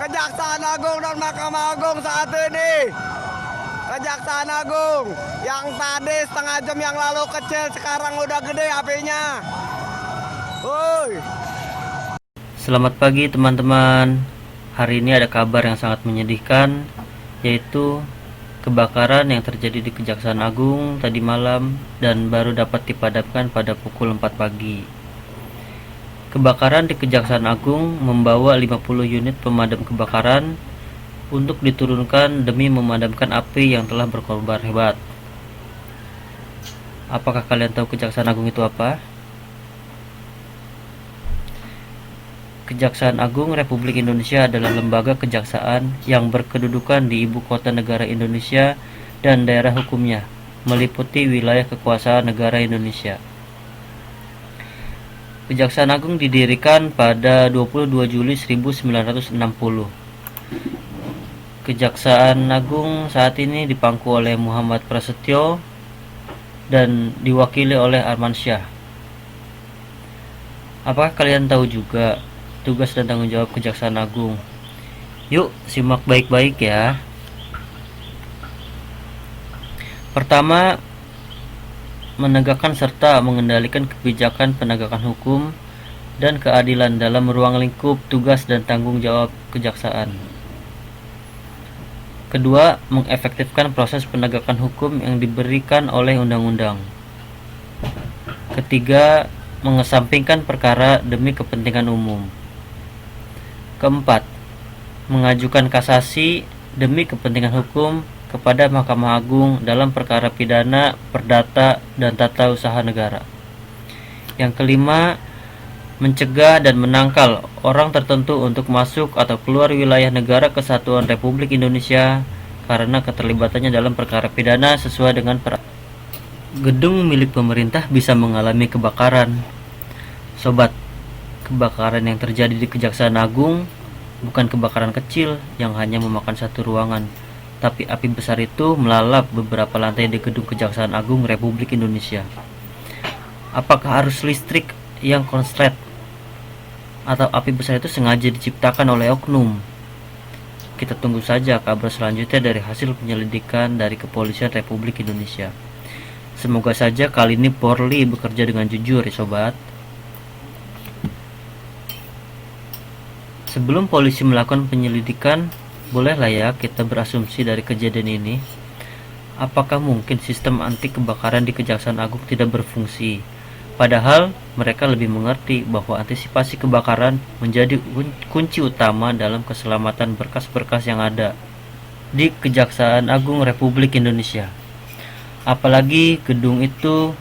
Kejaksaan Agung dan Mahkamah Agung saat ini. Kejaksaan Agung yang tadi setengah jam yang lalu kecil, sekarang udah gede HP-nya. Woi. Selamat pagi teman-teman. Hari ini ada kabar yang sangat menyedihkan, yaitu kebakaran yang terjadi di Kejaksaan Agung tadi malam dan baru dapat dipadamkan pada pukul 4 pagi. Kebakaran di Kejaksaan Agung membawa 50 unit pemadam kebakaran untuk diturunkan demi memadamkan api yang telah berkobar hebat. Apakah kalian tahu Kejaksaan Agung itu apa? Kejaksaan Agung Republik Indonesia adalah lembaga kejaksaan yang berkedudukan di ibu kota negara Indonesia dan daerah hukumnya, meliputi wilayah kekuasaan negara Indonesia. Kejaksaan Agung didirikan pada 22 Juli 1960. Kejaksaan Agung saat ini dipangku oleh Muhammad Prasetyo dan diwakili oleh Armansyah. Apakah kalian tahu juga tugas dan tanggung jawab Kejaksaan Agung? Yuk, simak baik-baik ya. Pertama, menegakkan serta mengendalikan kebijakan penegakan hukum dan keadilan dalam ruang lingkup tugas dan tanggung jawab kejaksaan. Kedua, mengefektifkan proses penegakan hukum yang diberikan oleh undang-undang. Ketiga, mengesampingkan perkara demi kepentingan umum. Keempat, mengajukan kasasi demi kepentingan hukum kepada Mahkamah Agung dalam perkara pidana, perdata, dan tata usaha negara. Yang kelima, mencegah dan menangkal orang tertentu untuk masuk atau keluar wilayah negara kesatuan Republik Indonesia karena keterlibatannya dalam perkara pidana sesuai dengan gedung milik pemerintah bisa mengalami kebakaran. Sobat, kebakaran yang terjadi di Kejaksaan Agung bukan kebakaran kecil yang hanya memakan satu ruangan, tapi api besar itu melalap beberapa lantai di gedung Kejaksaan Agung Republik Indonesia. Apakah arus listrik yang konslet atau api besar itu sengaja diciptakan oleh oknum? Kita tunggu saja kabar selanjutnya dari hasil penyelidikan dari Kepolisian Republik Indonesia. Semoga saja kali ini Polri bekerja dengan jujur ya sobat. Sebelum polisi melakukan penyelidikan, bolehlah ya kita berasumsi dari kejadian ini. Apakah mungkin sistem anti kebakaran di Kejaksaan Agung tidak berfungsi? Padahal mereka lebih mengerti bahwa antisipasi kebakaran menjadi kunci utama dalam keselamatan berkas-berkas yang ada di Kejaksaan Agung Republik Indonesia. Apalagi gedung itu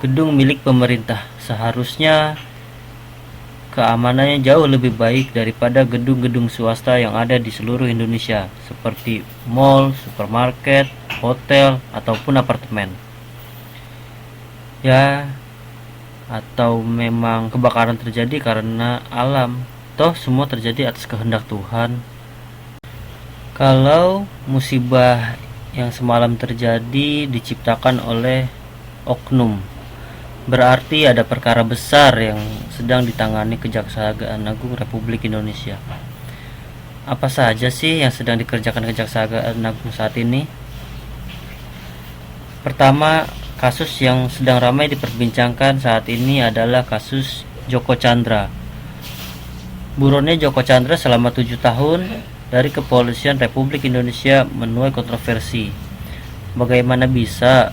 gedung milik pemerintah, seharusnya keamanannya jauh lebih baik daripada gedung-gedung swasta yang ada di seluruh Indonesia, seperti mall, supermarket, hotel, ataupun apartemen. Ya, atau memang kebakaran terjadi karena alam, toh semua terjadi atas kehendak Tuhan. Kalau musibah yang semalam terjadi diciptakan oleh oknum, berarti ada perkara besar yang sedang ditangani Kejaksaan Agung Republik Indonesia. Apa saja sih yang sedang dikerjakan Kejaksaan Agung saat ini? Pertama, kasus yang sedang ramai diperbincangkan saat ini adalah kasus Joko Chandra. Buronnya Joko Chandra selama 7 tahun dari Kepolisian Republik Indonesia menuai kontroversi. Bagaimana bisa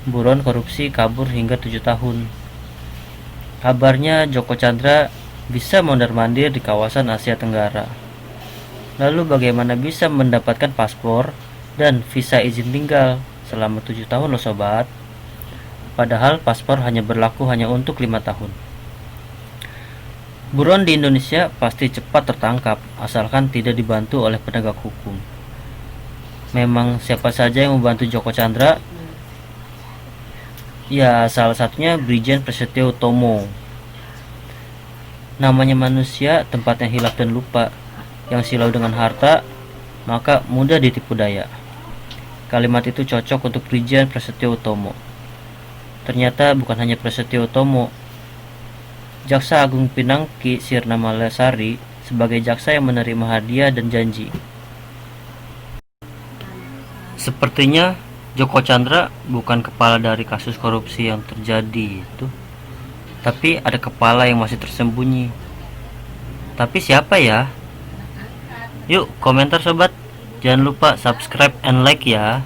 buron korupsi kabur hingga 7 tahun. Kabarnya Joko Chandra bisa mondar-mandir di kawasan Asia Tenggara. Lalu bagaimana bisa mendapatkan paspor dan visa izin tinggal selama 7 tahun loh sobat? Padahal paspor hanya berlaku untuk 5 tahun. Buron di Indonesia pasti cepat tertangkap asalkan tidak dibantu oleh penegak hukum. Memang siapa saja yang membantu Joko Chandra? Ya, salah satunya Brigjen Prasetyo Utomo. Namanya manusia, tempatnya hilaf dan lupa. Yang silau dengan harta, maka mudah ditipu daya. Kalimat itu cocok untuk Brigjen Prasetyo Utomo. Ternyata bukan hanya Prasetyo Utomo. Jaksa Agung Pinangki Sirna Malasari sebagai jaksa yang menerima hadiah dan janji. Sepertinya Joko Chandra bukan kepala dari kasus korupsi yang terjadi itu, tapi ada kepala yang masih tersembunyi. Tapi siapa ya? Yuk komentar sobat. Jangan lupa subscribe and like ya.